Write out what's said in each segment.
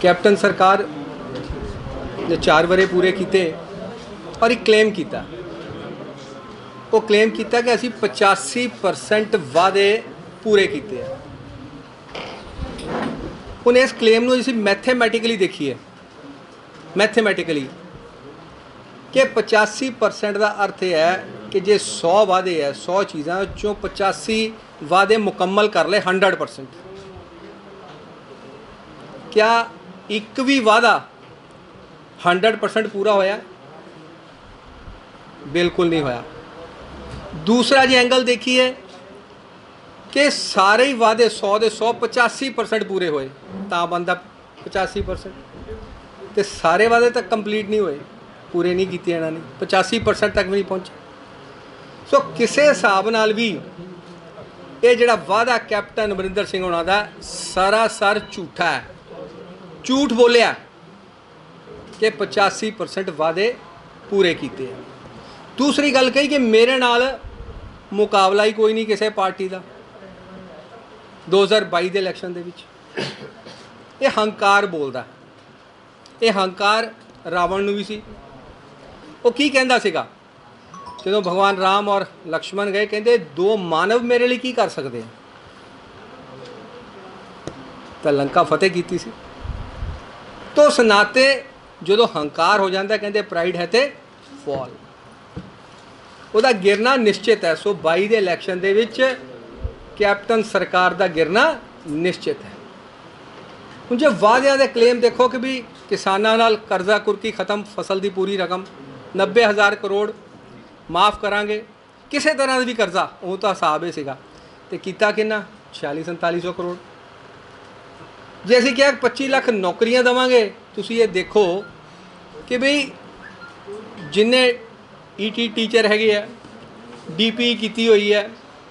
Captain सरकार ने 4 वरे पूरे किए और एक क्लेम किया, वो क्लेम किया कि असी 85% वादे पूरे किए हैं। उन्हें इस क्लेम को असी मैथेमैटिकली देखिए, मैथेमैटिकली कि 85% का अर्थ यह है कि जे 100 वादे है, 100 चीज़ों चों 85 वादे मुकम्मल कर ले 100%। क्या एक भी वादा 100% पूरा होया? बिल्कुल नहीं होया। दूसरा जी एंगल देखिए कि सारे ही वादे 100 के 100 85% पूरे होए तो बनता 85%, तो सारे वादे तक कंप्लीट नहीं होए, पूरे नहीं किए इन्होंने, 85% तक भी नहीं पहुँचे। सो किसी हिसाब नाल भी ये जिहड़ा वादा कैप्टन अमरिंदर सिंह होना दा सरासर झूठा है, झूठ बोलिया कि 85% वादे पूरे किए हैं। दूसरी गल कही कि मेरे नाल मुकाबला ही कोई नहीं किसी पार्टी का 2022 के इलैक्शन के विच। ये हंकार बोलदा, ये हंकार रावण नूं भी सी। वो की कहंदा सीगा जो भगवान राम और लक्ष्मण गए, कहते 2 मानव मेरे लिए की कर सकते हैं, तो लंका फतेह की सी। तो उस नाते जो हंकार हो जाता, कहते प्राइड है तो फॉल, वह गिरना निश्चित है। सो 22 के इलैक्शन के विच कैप्टन सरकार का गिरना निश्चित है। हुण जो वादियां दे क्लेम देखो कि भी किसानां नाल कर्जा कुर्की खत्म, फसल की पूरी रकम 90,000 करोड़ माफ़ करांगे, किसी तरह का भी कर्जा वो तो हिसाब ही सीगा, ते कीता किन्ना 46-4700 करोड़। जे असीं क्या 25 लाख नौकरियां देवांगे, तुसीं ये देखो कि बई जिन्ने ईटी टीचर हैगे आ, डीपी की हुई है,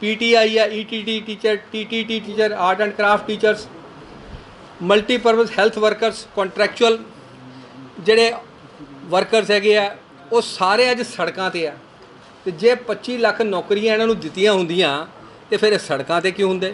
पीटीआई है, ETT teacher, TTT teacher, art and craft teachers, multipurpose health workers, contractual जिहड़े वर्कर्स हैगे आ, वो सारे अज सड़कों ते आ। तो जे 25 लाख नौकरियां इन्हों दित्तियां होंदियां तो फिर सड़कों ते क्यों होंदे?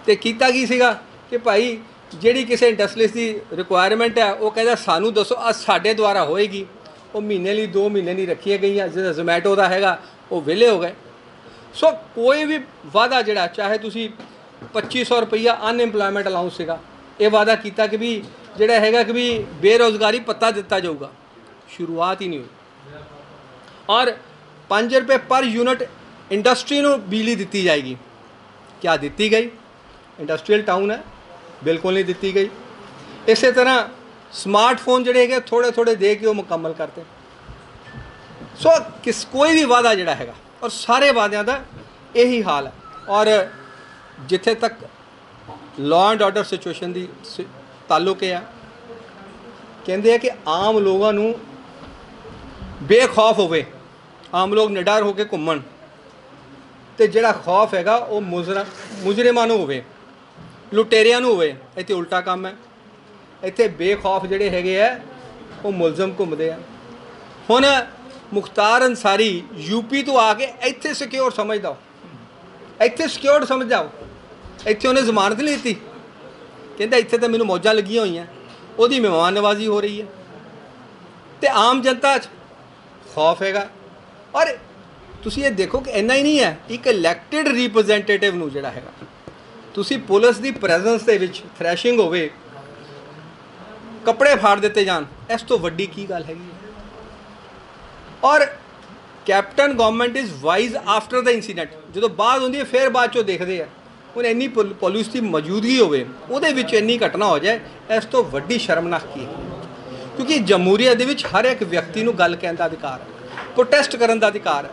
तो कीता की सीगा कि भाई जिहड़ी किसी इंडस्ट्रीज की रिक्वायरमेंट है, वो कहता सानू दसो अज साडे द्वारा होएगी। वो महीने लिए 2 महीने नहीं रखी गई, जो जोमैटो का हैगा वो विले हो गए। सो कोई भी वादा जिहड़ा, चाहे तुसी 2500 रुपया अनएम्पलॉयमेंट अलाउंस सीगा, ये वादा किया कि भी जिहड़ा हैगा कि भी बेरोज़गारी पत्ता दिता जाऊगा, शुरुआत ही नहीं हुई। और 5 रुपये पर यूनिट इंडस्ट्री को बिजली दी जाएगी, क्या दी गई? इंडस्ट्रीयल टाउन है, बिल्कुल नहीं दी गई। इस तरह स्मार्टफोन जोड़े है थोड़े थोड़े दे के वो मुकम्मल करते। सो कोई भी वादा जोड़ा है, और सारे वादों का यही हाल है। और जिथे तक लॉ एंड ऑर्डर सिचुएशन की ताल्लुक है, कहते हैं कि आम लोगों को बेखौफ होवे, आम लोग निडर होकर घूमन, तो जोड़ा खौफ हैगा वो मुजरिमां नूं होवे, लुटेरियां नूं होवे। इत्थे उल्टा काम है, इत्थे बेखौफ जिहड़े हैगे आ वो मुलजम घूमते हैं। हुण मुख्तार अंसारी यूपी तो आके इत्थे सिक्योर समझदा हो, इत्थे सिक्योर समझदा हो, इत्थे उन्हें जमानत नहीं दी, कहता इत्थे तो मैनूं मौजां लगियां होईयां, उहदी मेहमान नवाजी हो रही है। तो आम जनता खौफ हैगा। और तुसी ये देखो कि इन्ना ही नहीं है, एक इलैक्टेड रिप्रजेंटेटिव नूं जिहड़ा हैगा, तुसी पुलिस की प्रेजेंस दे विच थ्रैशिंग होवे, कपड़े फाड़ दिते जान, इस तो वड्डी की गल हैगी है। और captain government is wise after the incident, जो बाद होंदी है फिर बाद चो देखते हैं। हुण इन्नी पुलिस की मौजूदगी होवे, उहदे विच इन्नी घटना हो जाए, इस तो वड्डी शर्मनाक की है। क्योंकि जमहूरीयत दे विच हर एक व्यक्ति नूं गल कहण दा अधिकार है, प्रोटेस्ट करन दा अधिकार है,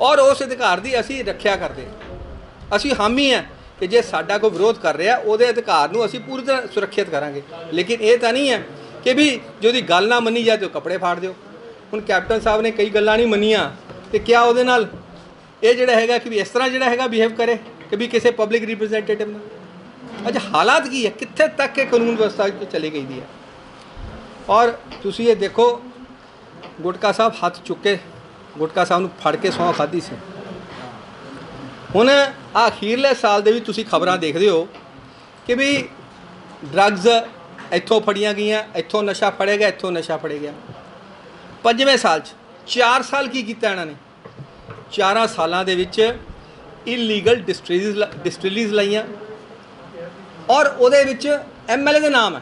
और उस अधिकार की असी रखिया करते हैं। असी हामी हैं कि जे साडा कोई विरोध कर रहा, उहदे अधिकार नूं असी पूरी तरह सुरक्षित करांगे। लेकिन ये तो नहीं है कि भी जो दी गल ना मनी जाए तो कपड़े फाड़ दिओ। हुण कैप्टन साहब ने कई गल्लां नहीं मनियां, तो क्या उहदे नाल ये जिहड़ा हैगा कि भी इस तरह जिहड़ा हैगा बिहेव करे कि भी किसी पब्लिक रिप्रजेंटेटिव नाल। अच्छा हालात की है, कित्थे तक के कानून व्यवस्था चली गई दी है। और तुसी ये देखो, गुटका साहब हाथ चुक के गुटका साहब नूं फड़ के सौं खाधी सी। हुण अखीरले साल दे भी तुसी खबरां देखदे हो कि भी ड्रग्स ਇੱਥੋਂ ਫੜੀਆਂ ਗਈਆਂ, ਇੱਥੋਂ ਨਸ਼ਾ ਫੜਿਆ ਗਿਆ, ਇੱਥੋਂ ਨਸ਼ਾ ਫੜਿਆ ਗਿਆ। 5ਵੇਂ ਸਾਲ 'ਚ 4 ਸਾਲ ਕੀ ਕੀਤਾ ਇਹਨਾਂ ਨੇ? 4 ਸਾਲਾਂ ਦੇ ਵਿੱਚ ਇਲੀਗਲ ਡਿਸਟਿਲਰੀਜ਼ ਲਾਈਆਂ ਔਰ ਉਹਦੇ ਵਿੱਚ MLA ਦਾ ਨਾਮ ਹੈ,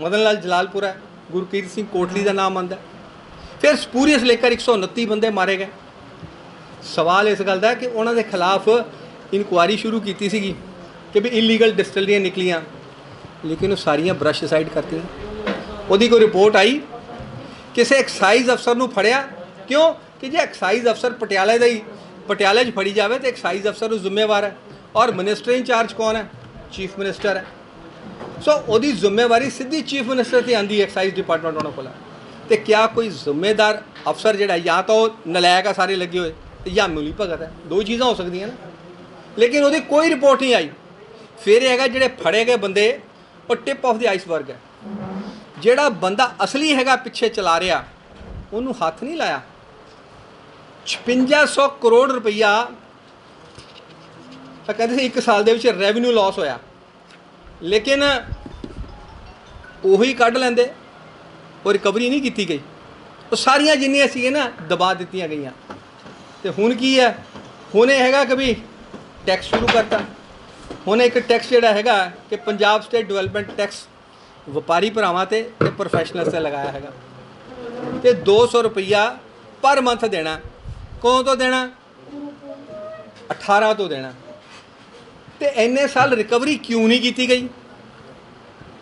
ਮਦਨ ਲਾਲ ਜਲਾਲਪੁਰਾ ਹੈ, ਗੁਰਕੀਰਤ ਸਿੰਘ ਕੋਟਲੀ ਦਾ ਨਾਮ ਆਉਂਦਾ। ਫਿਰ ਸਪੂਰੀਅਸ ਲੇਕਰ 129 ਬੰਦੇ ਮਾਰੇ ਗਏ। ਸਵਾਲ ਇਸ ਗੱਲ ਦਾ ਕਿ ਉਹਨਾਂ ਦੇ ਖਿਲਾਫ ਇਨਕੁਆਇਰੀ ਸ਼ੁਰੂ ਕੀਤੀ ਸੀਗੀ ਕਿ ਵੀ ਇਲੀਗਲ ਡਿਸਟਿਲਰੀਆਂ ਨਿਕਲੀਆਂ, ਲੇਕਿਨ ਉਹ ਸਾਰੀਆਂ ਬਰਸ਼ ਸਾਈਡ ਕਰਤੀਆਂ। ਉਹਦੀ ਕੋਈ ਰਿਪੋਰਟ ਆਈ, ਕਿਸੇ ਐਕਸਾਈਜ਼ ਅਫਸਰ ਨੂੰ ਫੜਿਆ। ਕਿਉਂ? ਕਿ ਜੇ ਐਕਸਾਈਜ਼ ਅਫਸਰ ਪਟਿਆਲੇ ਦਾ ਹੀ ਪਟਿਆਲੇ 'ਚ ਫੜੀ ਜਾਵੇ ਤਾਂ ਐਕਸਾਈਜ਼ ਅਫਸਰ ਉਹ ਜ਼ਿੰਮੇਵਾਰ ਹੈ ਔਰ ਮਿਨਿਸਟਰ ਇੰਚਾਰਜ ਕੌਣ ਹੈ? ਚੀਫ ਮਿਨਿਸਟਰ ਹੈ। ਸੋ ਉਹਦੀ ਜ਼ਿੰਮੇਵਾਰੀ ਸਿੱਧੀ ਚੀਫ ਮਿਨਿਸਟਰ 'ਤੇ ਆਉਂਦੀ ਹੈ, ਐਕਸਾਈਜ਼ ਡਿਪਾਰਟਮੈਂਟ ਉਹਨਾਂ ਕੋਲ। ਅਤੇ ਕਿਆ ਕੋਈ ਜ਼ਿੰਮੇਦਾਰ ਅਫਸਰ ਜਿਹੜਾ ਜਾਂ ਤਾਂ ਉਹ ਨਲਾਇਕ ਆ ਸਾਰੇ ਲੱਗੇ ਹੋਏ ਤੇ ਜਾਂ ਮਿਲੀ ਭਗਤ ਹੈ, ਦੋ ਚੀਜ਼ਾਂ ਹੋ ਸਕਦੀਆਂ ਨਾ। ਲੇਕਿਨ ਉਹਦੀ ਕੋਈ ਰਿਪੋਰਟ ਨਹੀਂ ਆਈ। ਫਿਰ ਇਹ ਹੈਗਾ ਜਿਹੜੇ ਫੜੇ ਗਏ ਬੰਦੇ ਉਹ ਟਿਪ ਆਫ ਦੀ ਆਈਸਬਰਗ ਹੈ। ਜਿਹੜਾ ਬੰਦਾ ਅਸਲੀ ਹੈਗਾ ਪਿੱਛੇ ਚਲਾ ਰਿਹਾ ਉਹਨੂੰ ਹੱਥ ਨਹੀਂ ਲਾਇਆ। 5600 ਕਰੋੜ ਰੁਪਈਆ ਤਾਂ ਕਹਿੰਦੇ ਸੀ 1 ਸਾਲ ਦੇ ਵਿੱਚ ਰੈਵਨਿਊ ਲਾਸ ਹੋਇਆ, ਲੇਕਿਨ ਉਹੀ ਕੱਢ ਲੈਂਦੇ, ਉਹ ਰਿਕਵਰੀ ਨਹੀਂ ਕੀਤੀ ਗਈ। ਉਹ ਸਾਰੀਆਂ ਜਿੰਨੀਆਂ ਸੀਗੀਆਂ ਨਾ ਦਬਾ ਦਿੱਤੀਆਂ ਗਈਆਂ। ਤੇ ਹੁਣ ਕੀ ਹੈ? ਹੁਣ ਇਹ ਹੈਗਾ ਕਿ ਵੀ ਟੈਕਸ ਸ਼ੁਰੂ ਕਰਤਾ। ਹੁਣ ਇੱਕ ਟੈਕਸ ਜਿਹੜਾ ਹੈਗਾ ਕਿ ਪੰਜਾਬ ਸਟੇਟ ਡਿਵੈਲਪਮੈਂਟ ਟੈਕਸ ਵਪਾਰੀ ਭਰਾਵਾਂ ਤੇ ਪ੍ਰੋਫੈਸ਼ਨਲਸ 'ਤੇ ਲਗਾਇਆ ਹੈਗਾ ਤੇ 200 ਰੁਪਈਆ ਪਰ ਮੰਥ ਦੇਣਾ। ਕਦੋਂ ਤੋਂ ਦੇਣਾ? 18 ਤੋਂ ਦੇਣਾ। ਤੇ ਇੰਨੇ ਸਾਲ ਰਿਕਵਰੀ ਕਿਉਂ ਨਹੀਂ ਕੀਤੀ ਗਈ?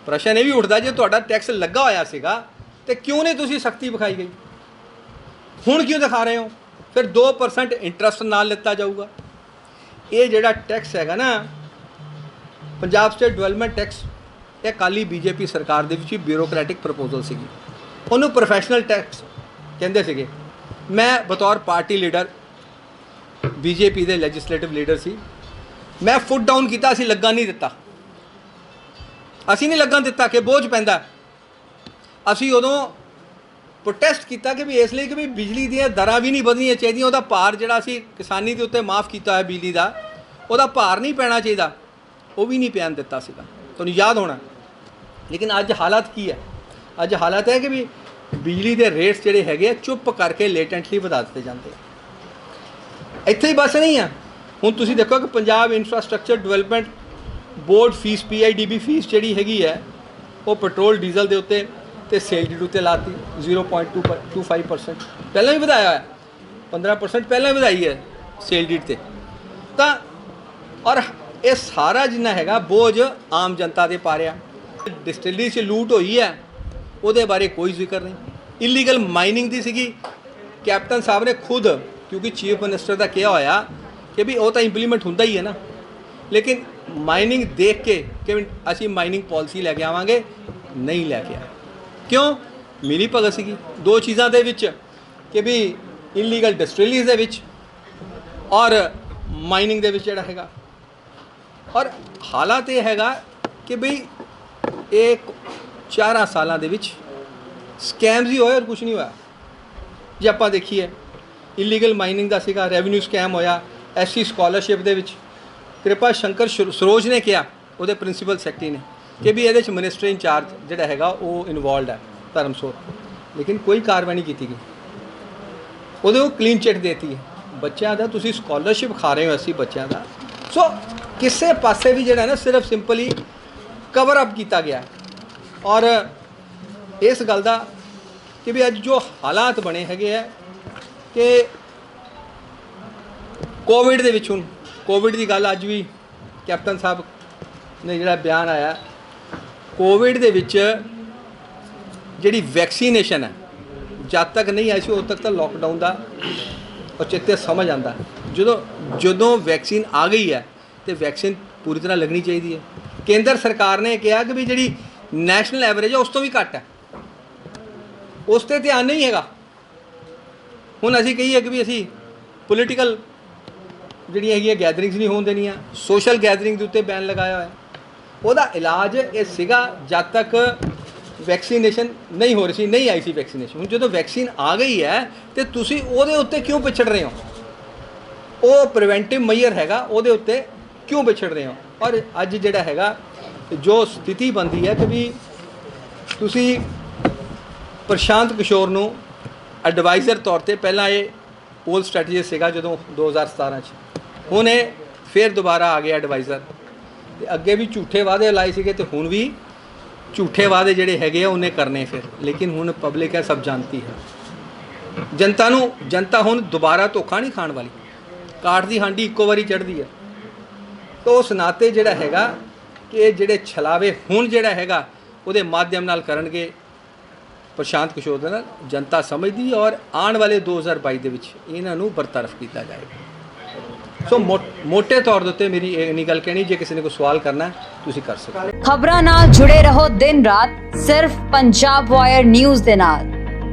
ਪ੍ਰਸ਼ਨ ਇਹ ਵੀ ਉੱਠਦਾ, ਜੇ ਤੁਹਾਡਾ ਟੈਕਸ ਲੱਗਾ ਹੋਇਆ ਸੀਗਾ ਤੇ ਕਿਉਂ ਨਹੀਂ ਤੁਸੀਂ ਸਖਤੀ ਵਿਖਾਈ ਗਈ? ਹੁਣ ਕਿਉਂ ਦਿਖਾ ਰਹੇ ਹੋ? ਫਿਰ 2% ਇੰਟਰਸਟ ਨਾਲ ਲਿੱਤਾ ਜਾਊਗਾ। ਇਹ ਜਿਹੜਾ ਟੈਕਸ ਹੈਗਾ ਨਾ ਪੰਜਾਬ ਸਟੇਟ ਡਿਵੈਲਪਮੈਂਟ ਟੈਕਸ, ਇਹ ਅਕਾਲੀ BJP ਸਰਕਾਰ ਦੇ ਵਿੱਚ ਹੀ ਬਿਊਰੋਕਰੈਟਿਕ ਪ੍ਰਪੋਜ਼ਲ ਸੀਗੀ। ਉਹਨੂੰ ਪ੍ਰੋਫੈਸ਼ਨਲ ਟੈਕਸ ਕਹਿੰਦੇ ਸੀਗੇ। ਮੈਂ ਬਤੌਰ ਪਾਰਟੀ ਲੀਡਰ BJP ਦੇ ਲੈਜਿਸਲੇਟਿਵ ਲੀਡਰ ਸੀ, ਮੈਂ ਫੁੱਟ ਡਾਊਨ ਕੀਤਾ, ਅਸੀਂ ਲੱਗਣ ਨਹੀਂ ਦਿੱਤਾ। ਅਸੀਂ ਨਹੀਂ ਲੱਗਣ ਦਿੱਤਾ ਕਿ ਬੋਝ ਪੈਂਦਾ। ਅਸੀਂ ਉਦੋਂ ਪ੍ਰੋਟੈਸਟ ਕੀਤਾ ਕਿ ਵੀ ਇਸ ਲਈ ਕਿ ਵੀ ਬਿਜਲੀ ਦੀਆਂ ਦਰਾਂ ਵੀ ਨਹੀਂ ਵਧਣੀਆਂ ਚਾਹੀਦੀਆਂ, ਉਹਦਾ ਭਾਰ ਜਿਹੜਾ ਅਸੀਂ ਕਿਸਾਨੀ ਦੇ ਉੱਤੇ ਮਾਫ ਕੀਤਾ ਹੈ ਬਿਜਲੀ ਦਾ, ਉਹਦਾ ਭਾਰ ਨਹੀਂ ਪੈਣਾ ਚਾਹੀਦਾ, ਉਹ ਵੀ ਨਹੀਂ ਪੈਣ ਦਿੱਤਾ ਸੀਗਾ। ਤੁਹਾਨੂੰ ਯਾਦ ਹੋਣਾ। ਲੇਕਿਨ ਅੱਜ ਹਾਲਾਤ ਕੀ ਹੈ? ਅੱਜ ਹਾਲਾਤ ਹੈ ਕਿ ਵੀ ਬਿਜਲੀ ਦੇ ਰੇਟਸ ਜਿਹੜੇ ਹੈਗੇ ਆ ਚੁੱਪ ਕਰਕੇ ਲੇਟੈਂਟਲੀ ਵਧਾ ਦਿੱਤੇ ਜਾਂਦੇ ਆ। ਇੱਥੇ ਹੀ ਬਸ ਨਹੀਂ ਆ। ਹੁਣ ਤੁਸੀਂ ਦੇਖੋ ਕਿ Punjab infrastructure development board fees PIDB fees ਜਿਹੜੀ ਹੈਗੀ ਹੈ ਉਹ ਪੈਟਰੋਲ ਡੀਜ਼ਲ ਦੇ ਉੱਤੇ ਤੇ ਸੇਲ ਡਿਊਟੀ ਉੱਤੇ ਲਾਤੀ 0.25%। ਪਹਿਲਾਂ ਵੀ ਵਧਾਇਆ ਹੈ, 15% ਪਹਿਲਾਂ ਵਧਾਈ ਹੈ ਸੇਲ ਡਿਊਟੀ 'ਤੇ। ਤਾਂ ਔਰ ਇਹ ਸਾਰਾ ਜਿੰਨਾ ਹੈਗਾ ਬੋਝ ਆਮ ਜਨਤਾ 'ਤੇ ਪਾ ਰਿਹਾ। ਡਿਸਟਿਲਰੀ 'ਚ ਲੂਟ ਹੋਈ ਹੈ ਉਹਦੇ ਬਾਰੇ ਕੋਈ ਜ਼ਿਕਰ ਨਹੀਂ। ਇਲੀਗਲ ਮਾਈਨਿੰਗ ਦੀ ਸੀਗੀ, ਕੈਪਟਨ ਸਾਹਿਬ ਨੇ ਖੁਦ, ਕਿਉਂਕਿ ਚੀਫ ਮਿਨਿਸਟਰ ਦਾ ਕਿਹਾ ਹੋਇਆ ਕਿ ਵੀ ਉਹ ਤਾਂ ਇੰਪਲੀਮੈਂਟ ਹੁੰਦਾ ਹੀ ਹੈ ਨਾ, ਲੇਕਿਨ ਮਾਈਨਿੰਗ ਦੇਖ ਕੇ ਕਿ ਅਸੀਂ ਮਾਈਨਿੰਗ ਪਾਲਿਸੀ ਲੈ ਕੇ ਆਵਾਂਗੇ, ਨਹੀਂ ਲੈ ਕੇ ਆਏ। ਕਿਉਂ? ਮਿਲੀ ਭਗਤ ਸੀਗੀ ਦੋ ਚੀਜ਼ਾਂ ਦੇ ਵਿੱਚ ਕਿ ਵੀ ਇਲੀਗਲ ਡਿਸਟਿਲਰੀਜ਼ ਦੇ ਵਿੱਚ ਔਰ ਮਾਈਨਿੰਗ ਦੇ ਵਿੱਚ ਜਿਹੜਾ ਹੈਗਾ। ਔਰ ਹਾਲਾਤ ਇਹ ਹੈਗਾ ਕਿ ਬਈ ਇਹ 4 ਸਾਲਾਂ ਦੇ ਵਿੱਚ ਸਕੈਮਸ ਹੀ ਹੋਏ ਔਰ ਕੁਛ ਨਹੀਂ ਹੋਇਆ। ਜੇ ਆਪਾਂ ਦੇਖੀਏ ਇਲੀਗਲ ਮਾਈਨਿੰਗ ਦਾ ਸੀਗਾ, ਰੈਵਨਿਊ ਸਕੈਮ ਹੋਇਆ, SC ਸਕਾਲਰਸ਼ਿਪ ਦੇ ਵਿੱਚ ਕਿਰਪਾ ਸ਼ੰਕਰ ਸਰੋਜ ਨੇ ਕਿਹਾ, ਉਹਦੇ ਪ੍ਰਿੰਸੀਪਲ ਸੈਕਟਰੀ ਨੇ, ਕਿ ਵੀ ਇਹਦੇ 'ਚ ਮਿਨਿਸਟਰ ਇੰਚਾਰਜ ਜਿਹੜਾ ਹੈਗਾ ਉਹ ਇਨਵੋਲਡ ਹੈ ਧਰਮਸੋਤ, ਲੇਕਿਨ ਕੋਈ ਕਾਰਵਾਈ ਨਹੀਂ ਕੀਤੀ ਗਈ। ਉਹਦੇ ਉਹ ਕਲੀਨ ਚਿੱਟ ਦੇਤੀ ਹੈ ਬੱਚਿਆਂ ਦਾ। ਤੁਸੀਂ ਸਕਾਲਰਸ਼ਿਪ ਖਾ ਰਹੇ ਹੋ ਅਸੀਂ ਬੱਚਿਆਂ ਦਾ। ਸੋ ਕਿਸੇ ਪਾਸੇ ਵੀ ਜਿਹੜਾ ਨਾ ਸਿਰਫ ਸਿੰਪਲੀ ਕਵਰ ਅਪ ਕੀਤਾ ਗਿਆ। ਔਰ ਇਸ ਗੱਲ ਦਾ ਕਿ ਵੀ ਅੱਜ ਜੋ ਹਾਲਾਤ ਬਣੇ ਹੈਗੇ ਆ ਕਿ ਕੋਵਿਡ ਦੇ ਵਿੱਚ, ਹੁਣ ਕੋਵਿਡ ਦੀ ਗੱਲ ਅੱਜ ਵੀ ਕੈਪਟਨ ਸਾਹਿਬ ਨੇ ਜਿਹੜਾ ਬਿਆਨ ਆਇਆ, ਕੋਵਿਡ ਦੇ ਵਿੱਚ ਜਿਹੜੀ ਵੈਕਸੀਨੇਸ਼ਨ ਹੈ ਜਦ ਤੱਕ ਨਹੀਂ ਆਈ ਸੀ ਉਦੋਂ ਤੱਕ ਤਾਂ ਲੋਕਡਾਊਨ ਦਾ ਔਚਿੱਤਯ ਸਮਝ ਆਉਂਦਾ। ਜਦੋਂ ਵੈਕਸੀਨ ਆ ਗਈ ਹੈ ਤੇ ਵੈਕਸੀਨ ਪੂਰੀ ਤਰ੍ਹਾਂ ਲੱਗਣੀ ਚਾਹੀਦੀ ਹੈ। ਕੇਂਦਰ ਸਰਕਾਰ ਨੇ ਕਿਹਾ ਕਿ ਵੀ ਜਿਹੜੀ ਨੈਸ਼ਨਲ ਐਵਰੇਜ ਹੈ ਉਸ ਤੋਂ ਵੀ ਘੱਟ ਹੈ, ਉਸ 'ਤੇ ਧਿਆਨ ਨਹੀਂ ਹੈਗਾ। ਹੁਣ ਅਸੀਂ ਕਹੀਏ ਕਿ ਵੀ ਅਸੀਂ ਪੋਲੀਟੀਕਲ ਜਿਹੜੀਆਂ ਹੈਗੀਆਂ ਗੈਦਰਿੰਗਸ ਨਹੀਂ ਹੋਣ ਦੇਣੀਆਂ, ਸੋਸ਼ਲ ਗੈਦਰਿੰਗ ਦੇ ਉੱਤੇ ਬੈਨ ਲਗਾਇਆ ਹੋਇਆ। ਉਹਦਾ ਇਲਾਜ ਇਹ ਸੀਗਾ ਜਦ ਤੱਕ ਵੈਕਸੀਨੇਸ਼ਨ ਨਹੀਂ ਹੋ ਰਹੀ ਸੀ, ਨਹੀਂ ਆਈ ਸੀ ਵੈਕਸੀਨੇਸ਼ਨ। ਹੁਣ ਜਦੋਂ ਵੈਕਸੀਨ ਆ ਗਈ ਹੈ ਤੇ ਤੁਸੀਂ ਉਹਦੇ ਉੱਤੇ ਕਿਉਂ ਪਿਛੜ ਰਹੇ ਹੋ? ਉਹ ਪ੍ਰੀਵੈਂਟਿਵ ਮੈਜਰ ਹੈਗਾ, ਉਹਦੇ ਉੱਤੇ ਕਿਉਂ ਵਿਛੜ ਰਹੇ ਹੋ? ਔਰ ਅੱਜ ਜਿਹੜਾ ਹੈਗਾ ਜੋ ਸਥਿਤੀ ਬਣਦੀ ਹੈ ਕਿ ਵੀ ਤੁਸੀਂ ਪ੍ਰਸ਼ਾਂਤ ਕਿਸ਼ੋਰ ਨੂੰ ਐਡਵਾਈਜ਼ਰ ਤੌਰ ਤੇ ਪਹਿਲਾਂ ਇਹ ਪੋਲ ਸਟ੍ਰੈਟਜਿਸਟ ਸੀਗਾ ਜਦੋਂ 2017 ਚ, ਹੁਣ ਇਹ ਫਿਰ ਦੁਬਾਰਾ ਆ ਗਿਆ ਐਡਵਾਈਜ਼ਰ। ਤੇ ਅੱਗੇ ਵੀ ਝੂਠੇ ਵਾਅਦੇ ਲਾਏ ਸੀਗੇ ਤੇ ਹੁਣ ਵੀ ਝੂਠੇ ਵਾਅਦੇ ਜਿਹੜੇ ਹੈਗੇ ਆ ਉਹਨੇ ਕਰਨੇ ਫਿਰ, ਲੇਕਿਨ ਹੁਣ ਪਬਲਿਕ ਹੈ, ਸਭ ਜਾਣਦੀ ਹੈ। ਜਨਤਾ ਹੁਣ ਦੁਬਾਰਾ ਧੋਖਾ ਨਹੀਂ ਖਾਣ ਵਾਲੀ। ਕਾਠ ਦੀ ਹਾਂਡੀ ਇੱਕੋ ਵਾਰੀ ਚੜ੍ਹਦੀ ਹੈ। ਤਾਂ ਉਸ ਨਾਤੇ ਜਿਹੜਾ ਹੈਗਾ ਕਿ ਇਹ ਜਿਹੜੇ ਛਲਾਵੇ ਹੁਣ ਜਿਹੜਾ ਹੈਗਾ ਉਹਦੇ ਮਾਧਿਅਮ ਨਾਲ ਕਰਨਗੇ ਪ੍ਰਸ਼ਾਂਤ ਕਿਸ਼ੋਰ ਦੇ ਨਾਲ, ਜਨਤਾ ਸਮਝਦੀ ਹੈ। ਔਰ ਆਉਣ ਵਾਲੇ 2022 ਦੇ ਵਿੱਚ ਇਹਨਾਂ ਨੂੰ ਬਰਤਰਫ ਕੀਤਾ ਜਾਏਗਾ। ਸੋ ਮੋਟੇ ਤੌਰ ਦੇ ਉੱਤੇ ਮੇਰੀ ਇੰਨੀ ਗੱਲ ਕਹਿਣੀ, ਜੇ ਕਿਸੇ ਨੇ ਕੋਈ ਸਵਾਲ ਕਰਨਾ ਹੈ ਤੁਸੀਂ ਕਰ ਸਕਦੇ ਹੋ। ਖਬਰਾਂ ਨਾਲ ਜੁੜੇ ਰਹੋ ਦਿਨ ਰਾਤ ਸਿਰਫ ਪੰਜਾਬ ਵਾਇਰ ਨਿਊਜ਼ ਦੇ ਨਾਲ।